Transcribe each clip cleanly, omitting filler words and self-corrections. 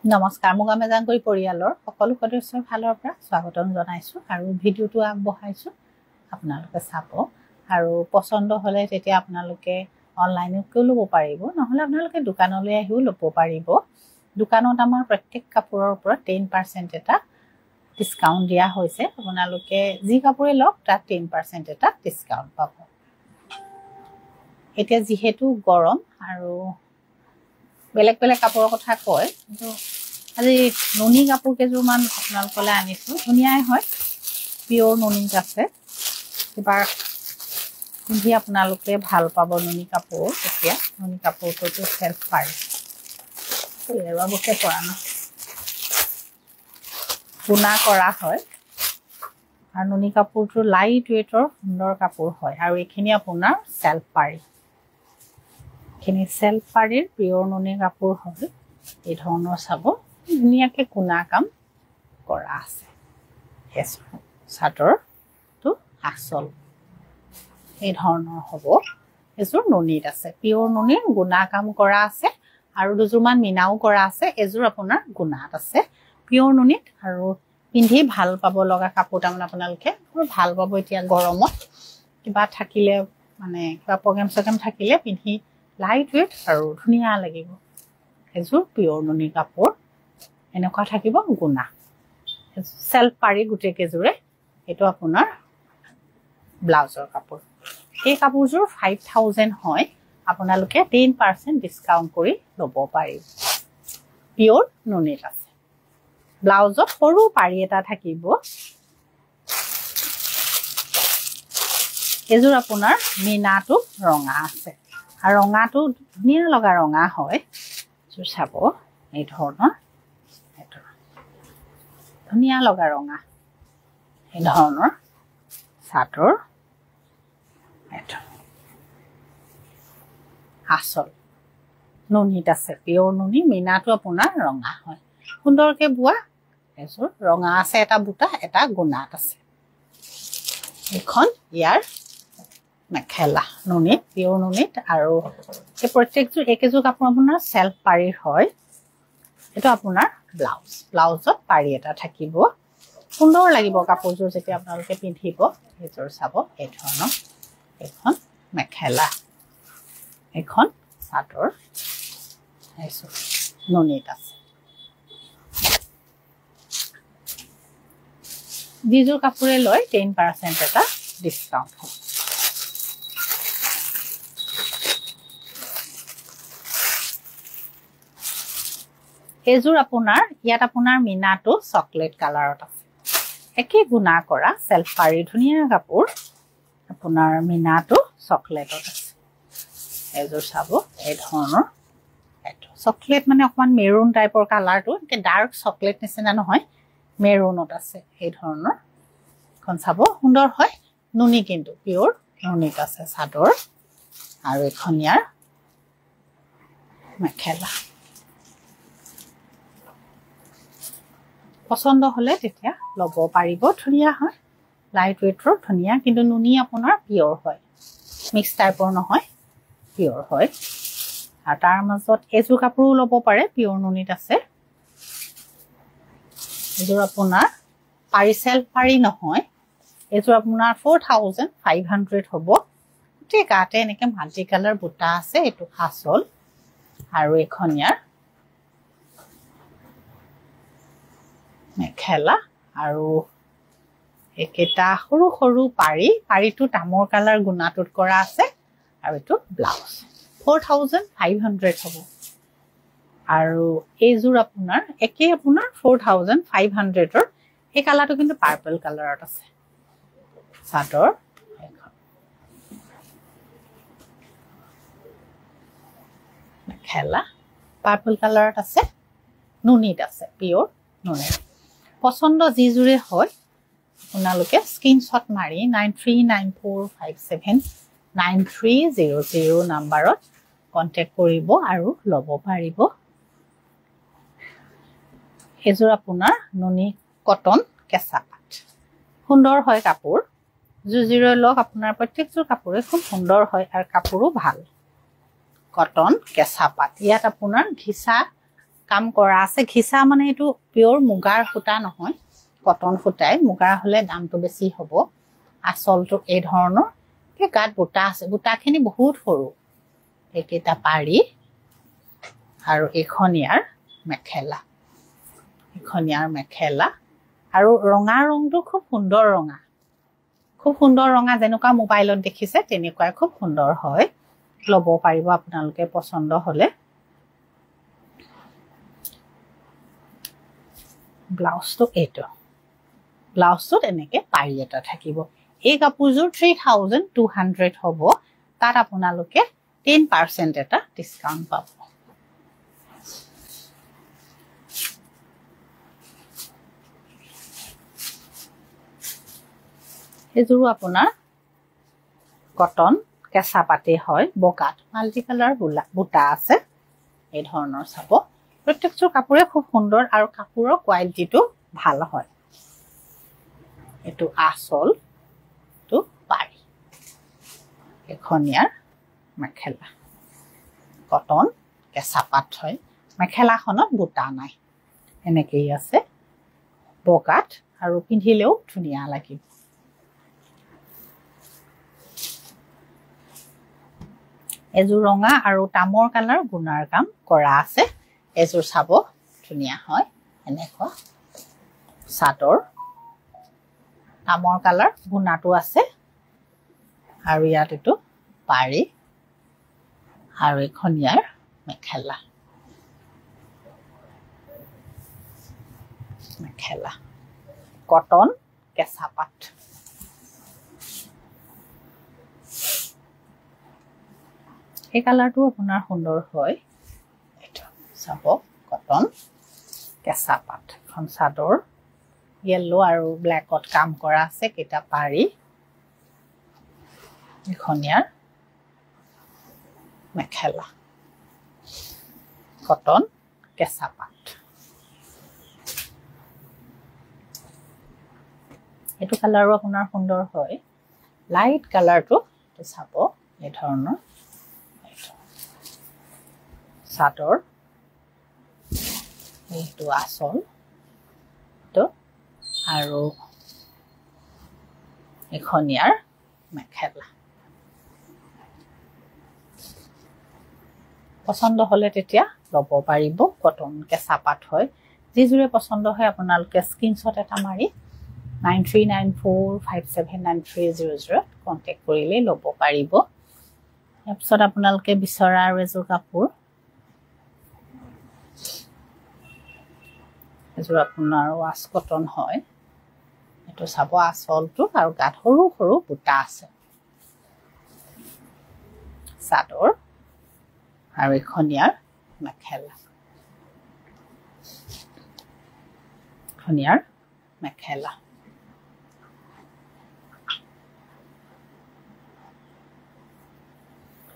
নমস্কাৰ মোক আমেজানকৈ পৰিয়ালৰ সকলো সদস্যৰ ফালৰ পৰা স্বাগতম জনাইছো আৰু ভিডিওটো আগবঢ়াইছো আপোনালোকে চাব আৰু পছন্দ হলে তেতিয়া আপোনালোকে অনলাইনতো ল'ব পাৰিব নহলে আপোনালোকে দোকানলৈ আহিও ল'ব পাৰিব দোকানত আমাৰ প্ৰত্যেক কাপোৰৰ ওপৰত 10% এটা ডিসকাউন্ট দিয়া হৈছে আপোনালোকে যি কাপোৰে লওক তাত 10% এটা ডিসকাউন্ট পাব এতিয়া যেহেতু গৰম আৰু বেলেগ বেলেগ কাপোৰৰ কথা কয় কিন্তু আজি নুনি কাপোৰ কেজুমান আপোনালোকলৈ আনিছো ধুনিয়াই হয় পিওৰ নুনি আছে এবাৰ পিন্ধি আপোনালোকে ভাল পাব নুনি কাপোৰ এতিয়া নুনি কাপোৰটো সেলফ পাৰি এবাৰ বকে পৰা না গুণা কৰা হয় আৰু নুনি কাপোৰটো লাইট ওয়েটৰ সুন্দৰ কাপোৰ হয় আৰু এইখিনি আপোনাৰ সেলফ পাৰি খিনি সেলফ পাৰিৰ পিওৰ নুনি কাপোৰ হয় এই ধৰণৰ চাব ধুনিয়াকে কোনা কাম কৰা আছে হেছ চাদৰ তো আসল এই ধৰণৰ হ'ব এজোৰ নুনিত আছে পিওৰ নুনিৰ গুণা কাম কৰা আছে আৰু দুজোৰমান মিনাও কৰা আছে এজোৰ আপোনাৰ গুণাত আছে পিওৰ নুনিত আৰু পিন্ধি ভাল পাব লগা কাপোৰ তামান আপোনালোকে ভাল পাব এতিয়া গৰমত কিবা থাকিলে মানে কিবা প্ৰগ্ৰাম সগ্ৰাম থাকিলে পিন্ধি লাইট ওয়েট আৰু ধুনিয়া লাগিব এজোৰ পিওৰ নুনি কাপোৰ এনেকুৱা থাকিব গুণা সেলফ পাৰি গুটে কেজুৰে এটো আপোনাৰ ব্লাউজৰ কাপোৰ এই কাপোৰজোৰ 5000 হয় আপোনালোকে 10% ডিসকাউন্ট কৰি ল'ব পাৰিব পিওৰ নুনিত আছে ব্লাউজত সৰু পাৰি এটা থাকিব এজোৰ আপোনাৰ মিনাটো ৰঙা আছে আৰু ৰঙাটো ধুনিয়া লগা ৰঙা হয় চাব এই ধৰণৰ এটা ধুনিয়া লগা ৰঙা এই ধৰণৰ চাদৰ এটা আসল নুনিত আছে পিওৰ নুনি মিনাটো আপোনাৰ ৰঙা হয় সুন্দৰকে বুৱা এজোৰ ৰঙা আছে এটা বুটা এটা গুণাত আছে এখন ইয়াৰ মেখেলা নুনিত পিওৰ নুনিত আৰু এই প্ৰত্যেকজোৰ একেজোৰ কাপোৰ আপোনাৰ সেলফ পাৰিৰ হয় এটা আপোনাৰ ব্লাউজত পাৰি এটা থাকিব সুন্দৰ লাগিব কাপোৰজোৰ যেতিয়া আপোনালোকে পিন্ধিব এজোৰ চাব এই ধৰণৰ এখন মেখেলা এখন চাদৰ এজোৰ নুনিত আছে যিজোৰ কাপোৰে লয় 10% এটা ডিসকাউন্ট হ'ব এজোৰ আপোনাৰ ইয়াত আপোনাৰ মিনাটো চকলেট কালাৰত আছে একে গুণা কৰা সেলফ পাৰি ধুনিয়া কাপোৰ আপোনাৰ মিনাটো চকলেটত আছে এজোৰ চাব এই ধৰণৰ এটো চকলেট মানে অকমান মেৰুন টাইপৰ কালাৰটো একে ডাৰ্ক চকলেট নিচিনা নহয় মেৰুনত আছে এই ধৰণৰ কোন চাব সুন্দৰ হয় নুনি কিন্তু পিওৰ নুনিত আছে চাদৰ আৰু এখন ইয়াৰ মেখেলা পছন্দ হলে তেতিয়া ল'ব পাৰিব ধুনিয়া হয় লাইট ওয়েটৰ ধুনিয়া কিন্তু নুনি আপোনাৰ পিওৰ হয় মিক্স টাইপৰ নহয় পিওৰ হয় আৰু তাৰ মাজত এজোৰ কাপোৰো ল'ব পাৰে পিওৰ নুনিত আছে এজোৰ আপোনাৰ পাৰি সেলফ পাৰি নহয় এজোৰ আপোনাৰ 4500 হ'ব ঠিক আতে এনেকে মাল্টি কালাৰ বুটা আছে এটো আসল আৰু এখন ইয়াৰ মেখেলা আৰু একেটা সৰু সৰু পাৰিটো তামৰ কালাৰ গুণাটোত কৰা আছে আৰু এটো ব্লাউজ 4500 হ'ব আৰু এইজোৰ আপোনাৰ একে আপোনাৰ 4500 ৰ এই কালাৰটো কিন্তু পাৰ্পল কালাৰত আছে চাদৰ এখন মেখেলা পাৰ্পল কালাৰত আছে নুনিত আছে পিওৰ নুনি পছন্দ যিজোৰে হয় আপোনালোকে স্ক্ৰিনশ্বট মাৰি 9394579300 নম্বৰত কন্টাক্ট কৰিব আৰু ল'ব পাৰিব এজোৰ আপোনাৰ নুনি কটন কেঁচা পাট সুন্দৰ হয় কাপোৰ জুজিৰৰ লক আপোনাৰ প্ৰত্যেকজোৰ কাপোৰে খুব সুন্দৰ হয় আৰু কাপোৰো ভাল কটন কেঁচা পাট ইয়াত আপোনাৰ ঘিসা কাম কৰা আছে ঘিচা মানে এটো পিওৰ মুগাৰ সুতা নহয় কটন সুতাই মুগাৰ হলে দামটো বেছি হ'ব আসলটো এই ধৰণৰ কে গাত বুটা আছে বুটাখিনি বহুত সৰু একেটা পাৰি আৰু এখনিয়াৰ মেখেলা আৰু ৰঙা ৰংটো খুব সুন্দৰ ৰঙা যেনেকুৱা মোবাইলত দেখিছে তেনেকুৱাই খুব সুন্দৰ হয় লব পাৰিব আপোনালোকে পছন্দ হলে ব্লাউজটো এটো ব্লাউজটোত এনেকে পাৰি এটা থাকিব এই কাপোৰযোৰ 3200 হ'ব তাত আপোনালোকে 10% এটা ডিসকাউন্ট পাব এযোৰ আপোনাৰ কটন কেঁচা পাতে হয় বকাত মাল্টি কালাৰ বুটা আছে এই ধৰণৰ চাব প্ৰত্যেকটো কাপোৰে খুব সুন্দৰ আৰু কাপোৰৰ কোৱালিটিটো ভাল হয় এটো আসল তো পাৰি এখনিয়াৰ মেখেলা কটন কেঁচা পাত হয় মেখেলাখনত বুটা নাই এনেকেই আছে বকাত আৰু পিন্ধিলেও ধুনিয়া লাগিব এযোৰ ৰঙা আৰু তামৰ কালাৰ গুণাৰ কাম কৰা আছে এযোৰ চাব ধুনিয়া হয় এনেকুৱা সাদৰ তামৰ কালাৰ গুণাটো আছে আৰু ইয়াত এটো পাৰি আৰু এখনিয়াৰ মেখেলা কটন কেঁচা পাত এই কালাৰটো আপোনাৰ সুন্দৰ হয় এটা চাব কটন কেঁচা পাত এখন সাদৰ ইয়েলো আৰু ব্ল্যাকত কাম কৰা আছে কেটা পাৰি এখনিয়াৰ মেখেলা কটন কেঁচা পাত এটো কালাৰো আপোনাৰ সুন্দৰ হয় লাইট কালাৰটো চাব এই ধৰণৰ সাদৰ এইটো আসল তো আৰু এখনিয়াৰ মেখেলা পছন্দ হলে তেতিয়া লব পাৰিব কটন কেঁচা পাত হয় যিজুৰে পছন্দ হয় আপোনালোকে স্ক্ৰিনশ্বট এটা মাৰি 9394579300 কন্টাক্ট কৰিলে লব পাৰিব তাৰপিছত আপোনালোকে বিচৰা আৰু এযোৰ কাপোৰ এযোৰ আপোনাৰ ৱাছ কটন হয় এটো চাব আসলটো আৰু গাত সৰু সৰু বুটা আছে সাদৰ আৰু এখনিয়াৰ মেখেলা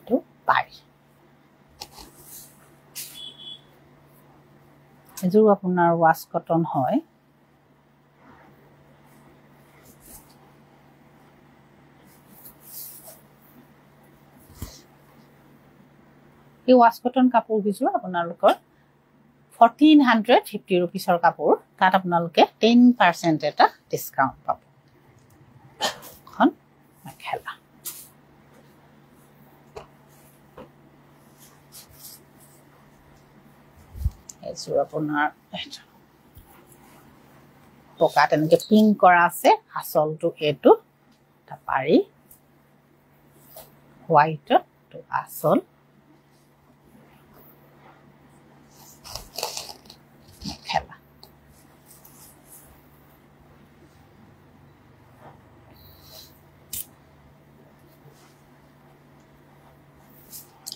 তো পাৰি এযোৰ আপোনাৰ ৱাছ কটন হয় এই ৱাছ কটন কাপোৰ কিযোৰ আপোনালোকৰ 1450 रुपीसৰ কাপোৰ তাত আপোনালোকে 10% এটা ডিসকাউন্ট পাব খন মেখেলা এযোৰ আপোনাৰ পকাত এনেকে পিং কৰা আছে আসলটো এটো তা পাৰি হোৱাইট তো আসল মেখেলা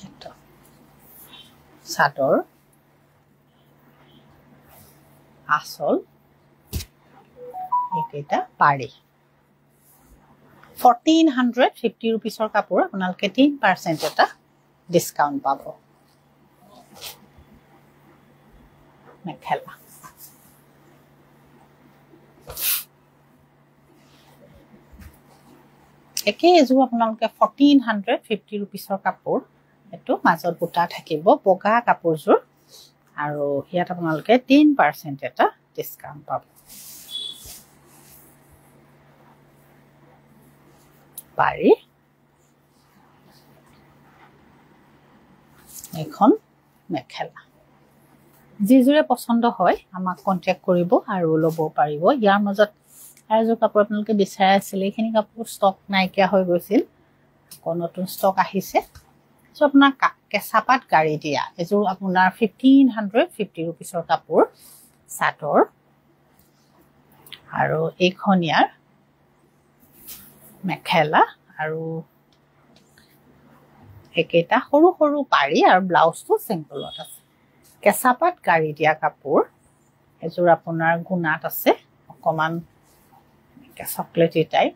এটো সাদৰ আসল একেটা পাৰি 1450 रुपीसৰ কাপোৰ আপোনালোকে 10% এটা ডিসকাউন্ট পাব মেখেলা একে এযোৰ আপোনালোকে 1450 रुपीसৰ কাপোৰ এটো মাজত বুটা থাকিব বগা কাপোৰযোৰ আৰু ইয়াত আপোনালোকে 10% এটা ডিসকাউন্ট পাব পাৰি এখন মেখেলা যিজোৰে পছন্দ হয় আমাক কন্টাক্ট কৰিব আৰু ল'ব পাৰিব ইয়াৰ মাজত আৰু যে কাপোৰ আপোনালোকে বিচাৰি আছিল এইখিনি কাপোৰ ষ্টক নাইকিয়া হৈ গৈছিল নতুন ষ্টক আহিছে সো আপোনাৰ কেঁচাপাত গাড়ী দিয়া এযোৰ আপোনাৰ 1550 रुपीसৰ কাপোৰ চাদৰ আৰু এইখন ইয়াৰ মেখেলা আৰু একেটা সৰু সৰু পাৰি আৰু ব্লাউজটো সিম্পলত আছে কেঁচাপাত গাড়ী দিয়া কাপোৰ এযোৰ আপোনাৰ গুণাত আছে অকমান চকলেটি টাইপ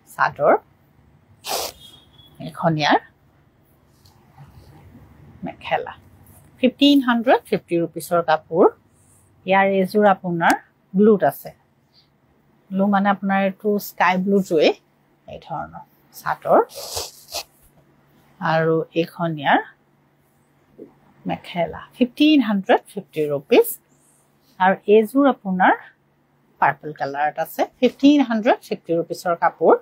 চাদৰ এখন ইয়াৰ মেখেলা 1550 रुपीसৰ কাপোৰ ইয়াৰ এযোৰ আপোনাৰ ব্লুত আছে ব্লু মানে আপোনাৰ এটো স্কাই ব্লু জুৱে এই ধৰণৰ চাদৰ আৰু এখন ইয়াৰ মেখেলা 1550 रुपीस আৰু এযোৰ আপোনাৰ পাৰ্পল কালাৰত আছে 1550 रुपीसৰ কাপোৰ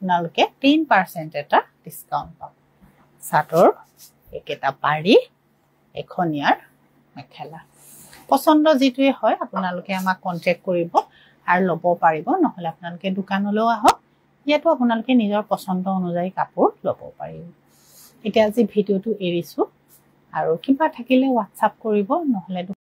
নালকে 10% এটা ডিসকাউন্ট পাব চাদৰ একেটা পাৰি এখন ইয়াৰ মেখেলা পছন্দ যেটোৱে হয় আপোনালোকে আমাক কন্টাক্ট কৰিব আৰু ল'ব পাৰিব নহলে আপোনালোকে দোকানলৈ আহক ইয়াতো আপোনালোকে নিজৰ পছন্দ অনুযায়ী কাপোৰ ল'ব পাৰিব এতিয়া আজি ভিডিওটো এৰিছো আৰু কিবা থাকিলে WhatsApp কৰিব নহলে